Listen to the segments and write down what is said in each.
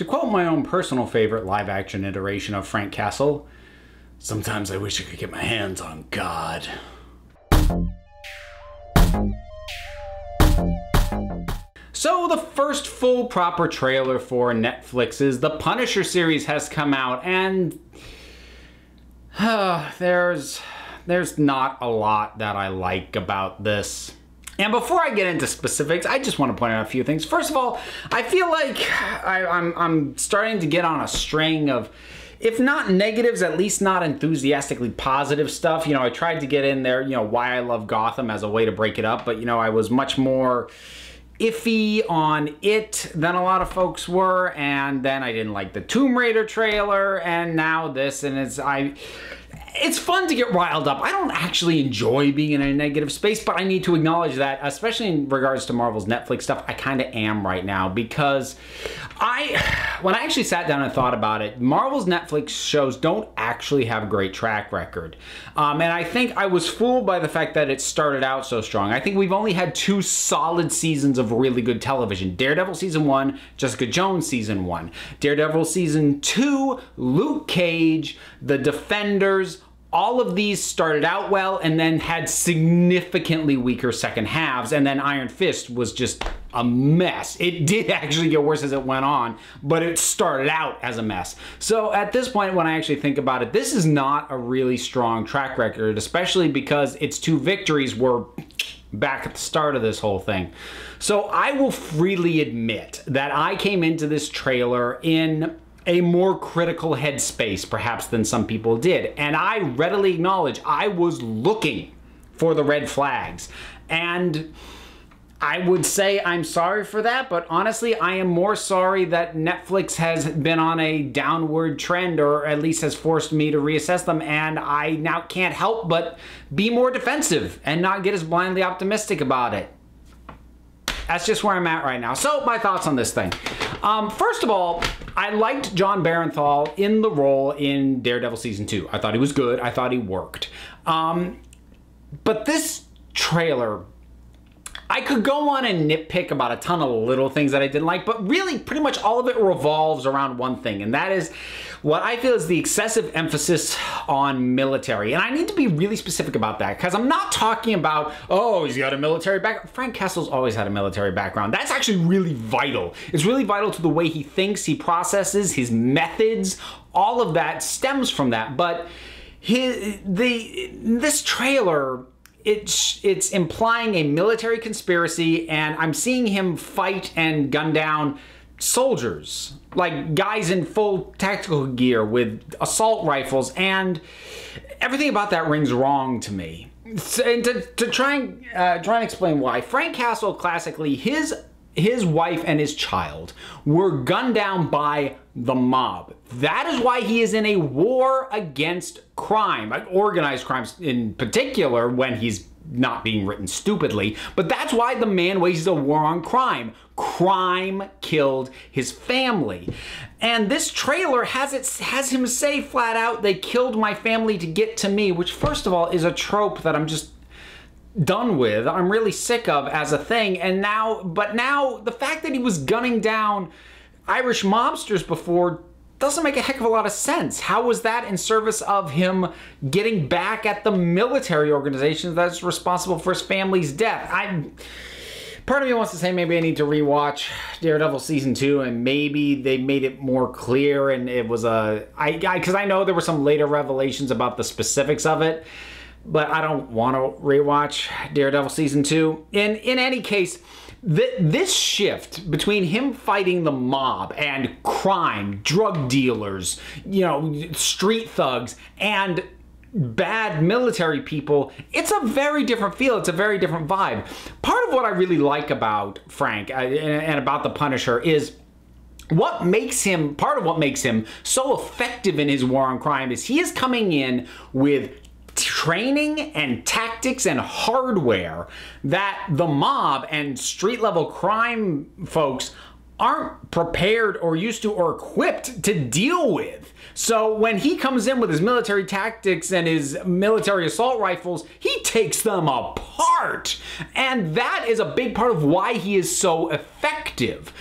To quote my own personal favorite live-action iteration of Frank Castle, sometimes I wish I could get my hands on God. So the first full proper trailer for Netflix's The Punisher series has come out, and there's not a lot that I like about this. And before I get into specifics, I just want to point out a few things. First of all, I feel like I'm starting to get on a string of, if not negatives, at least not enthusiastically positive stuff. You know, I tried to get in there, you know, why I love Gotham as a way to break it up, but, you know, I was much more iffy on it than a lot of folks were, and then I didn't like the Tomb Raider trailer, and now this, and it's fun to get riled up. I don't actually enjoy being in a negative space, but I need to acknowledge that, especially in regards to Marvel's Netflix stuff, I kind of am right now, because when I actually sat down and thought about it, Marvel's Netflix shows don't actually have a great track record. And I think I was fooled by the fact that it started out so strong. I think we've only had 2 solid seasons of really good television. Daredevil Season 1, Jessica Jones Season 1. Daredevil Season 2, Luke Cage, The Defenders. All of these started out well and then had significantly weaker second halves, and then Iron Fist was just a mess. It did actually get worse as it went on, but it started out as a mess. So at this point, when I actually think about it, this is not a really strong track record, especially because its 2 victories were back at the start of this whole thing. So I will freely admit that I came into this trailer in a more critical headspace perhaps than some people did. And I readily acknowledge I was looking for the red flags. And I would say I'm sorry for that, but honestly, I am more sorry that Netflix has been on a downward trend, or at least has forced me to reassess them, and I now can't help but be more defensive and not get as blindly optimistic about it. That's just where I'm at right now. So my thoughts on this thing. First of all, I liked Jon Bernthal in the role in Daredevil Season 2. I thought he was good. I thought he worked. But this trailer, I could go on and nitpick about a ton of little things that I didn't like, but really pretty much all of it revolves around one thing, and that is what I feel is the excessive emphasis on military. And I need to be really specific about that, because I'm not talking about, oh, he's got a military background. Frank Castle's always had a military background. That's actually really vital. It's really vital to the way he thinks, he processes, his methods, all of that stems from that. But this trailer, it's implying a military conspiracy, and I'm seeing him fight and gun down soldiers, like guys in full tactical gear with assault rifles, and everything about that rings wrong to me. And to try and explain why, Frank Castle, classically, his wife and his child were gunned down by the mob. That is why he is in a war against crime, like organized crimes in particular, when he's not being written stupidly. But that's why the man wages a war on crime. Crime killed his family. And this trailer has him say flat out, they killed my family to get to me, which first of all is a trope that I'm just done with. I'm really sick of as a thing. And now the fact that he was gunning down Irish mobsters before doesn't make a heck of a lot of sense. How was that in service of him getting back at the military organization that's responsible for his family's death? Part of me wants to say maybe I need to rewatch Daredevil Season 2, and maybe they made it more clear, and it was because I know there were some later revelations about the specifics of it, but I don't want to rewatch Daredevil Season 2. In any case, this shift between him fighting the mob and crime, drug dealers, you know, street thugs, and bad military people, it's a very different feel. It's a very different vibe. Part of what I really like about Frank and about the Punisher is part of what makes him so effective in his war on crime is he is coming in with training and tactics and hardware that the mob and street level crime folks aren't prepared or used to or equipped to deal with. So when he comes in with his military tactics and his military assault rifles, he takes them apart. And that is a big part of why he is so effective.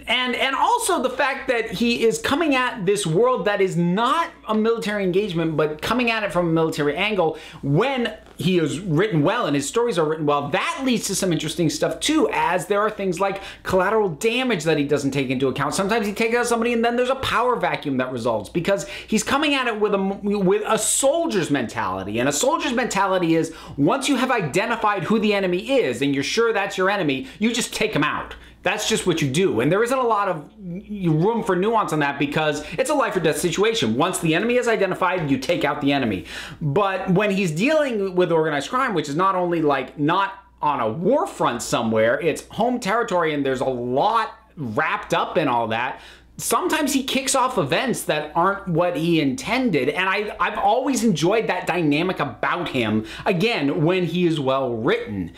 And also the fact that he is coming at this world that is not a military engagement, but coming at it from a military angle. When he is written well and his stories are written well, that leads to some interesting stuff too, as there are things like collateral damage that he doesn't take into account. Sometimes he takes out somebody and then there's a power vacuum that results because he's coming at it with a soldier's mentality. And a soldier's mentality is, once you have identified who the enemy is and you're sure that's your enemy, you just take him out. That's just what you do. And there isn't a lot of room for nuance on that because it's a life or death situation. Once the enemy is identified, you take out the enemy. But when he's dealing with organized crime, which is not only like not on a war front somewhere, it's home territory and there's a lot wrapped up in all that. Sometimes he kicks off events that aren't what he intended, and I've always enjoyed that dynamic about him, again, when he is well written.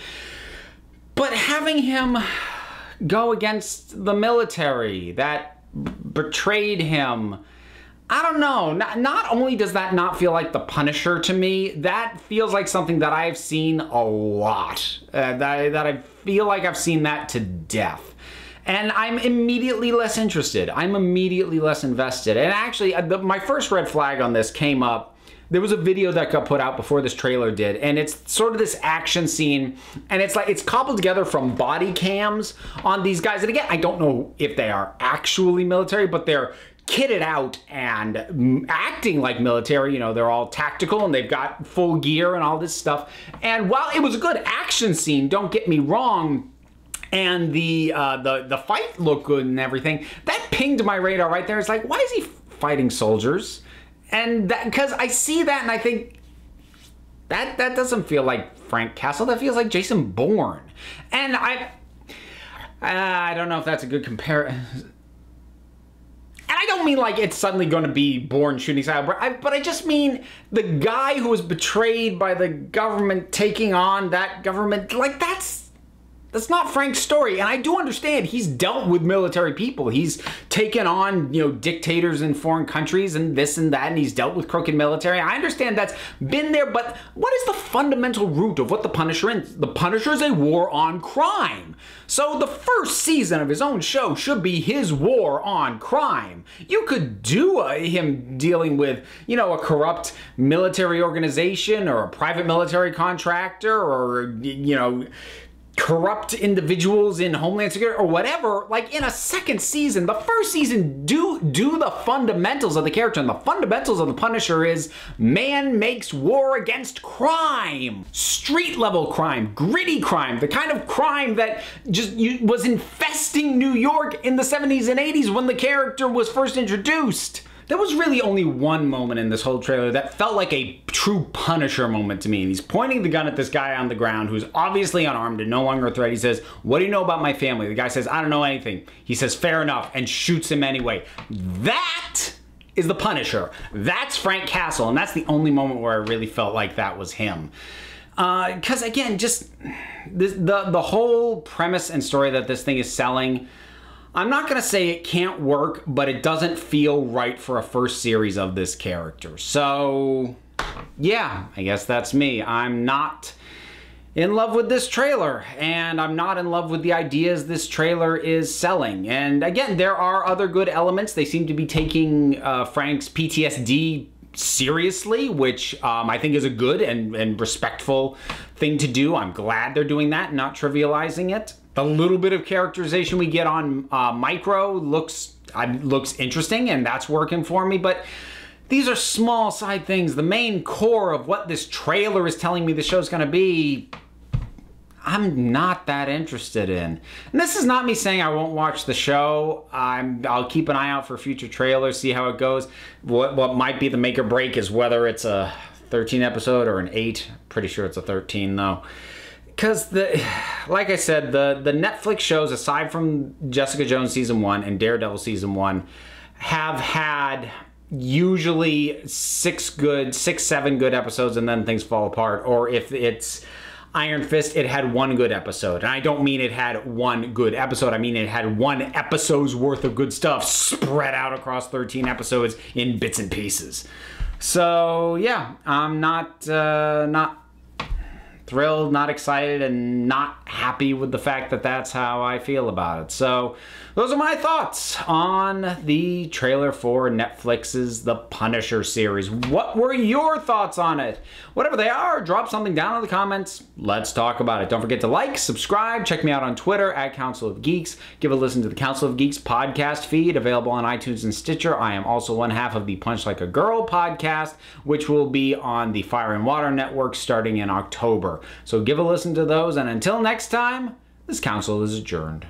But having him go against the military that betrayed him, I don't know. Not only does that not feel like the Punisher to me, that feels like something that I've seen a lot. That I feel like I've seen that to death. And I'm immediately less interested. I'm immediately less invested. And actually, my first red flag on this came up. There was a video that got put out before this trailer did, and it's sort of this action scene, and it's like it's cobbled together from body cams on these guys. And again, I don't know if they are actually military, but they're kitted out and acting like military. You know, they're all tactical and they've got full gear and all this stuff. And while it was a good action scene, don't get me wrong, and the fight looked good and everything, that pinged my radar right there. It's like, why is he fighting soldiers? And that, because I see that and I think that doesn't feel like Frank Castle. That feels like Jason Bourne. And I don't know if that's a good comparison. And I don't mean like it's suddenly going to be Bourne shooting style, but I just mean the guy who was betrayed by the government taking on that government. Like that's not Frank's story. And I do understand he's dealt with military people. He's taken on, you know, dictators in foreign countries and this and that, and he's dealt with crooked military. I understand that's been there, but what is the fundamental root of what the Punisher is? The Punisher is a war on crime. So the first season of his own show should be his war on crime. You could do him dealing with, you know, a corrupt military organization or a private military contractor or, you know, corrupt individuals in Homeland Security or whatever, like in a second season. The first season, do the fundamentals of the character, and the fundamentals of the Punisher is man makes war against crime. Street level crime, gritty crime, the kind of crime that just was infesting New York in the 70s and 80s when the character was first introduced. There was really only one moment in this whole trailer that felt like a true Punisher moment to me. And he's pointing the gun at this guy on the ground who's obviously unarmed and no longer a threat. He says, "What do you know about my family?" The guy says, "I don't know anything." He says, "Fair enough," and shoots him anyway. That is the Punisher. That's Frank Castle. And that's the only moment where I really felt like that was him. Because again, just the whole premise and story that this thing is selling, I'm not going to say it can't work, but it doesn't feel right for a first series of this character. So, yeah, I guess that's me. I'm not in love with this trailer, and I'm not in love with the ideas this trailer is selling. And again, there are other good elements. They seem to be taking Frank's PTSD seriously, which I think is a good and respectful thing to do. I'm glad they're doing that and not trivializing it. The little bit of characterization we get on Micro looks interesting, and that's working for me, but these are small side things. The main core of what this trailer is telling me the show's gonna be, I'm not that interested in. And this is not me saying I won't watch the show. I'll keep an eye out for future trailers, see how it goes. What might be the make or break is whether it's a 13 episode or an 8. Pretty sure it's a 13 though. Because, like I said, the Netflix shows, aside from Jessica Jones Season 1 and Daredevil Season 1, have had usually 6, 7 good episodes and then things fall apart. Or if it's Iron Fist, it had one good episode. And I don't mean it had one good episode. I mean it had one episode's worth of good stuff spread out across 13 episodes in bits and pieces. So yeah, I'm not thrilled, not excited, and not happy with the fact that that's how I feel about it. So those are my thoughts on the trailer for Netflix's The Punisher series. What were your thoughts on it? Whatever they are, drop something down in the comments. Let's talk about it. Don't forget to like, subscribe, check me out on Twitter at Council of Geeks. Give a listen to the Council of Geeks podcast feed, available on iTunes and Stitcher. I am also one half of the Punch Like a Girl podcast, which will be on the Fire and Water Network starting in October. So give a listen to those, and until next time, this council is adjourned.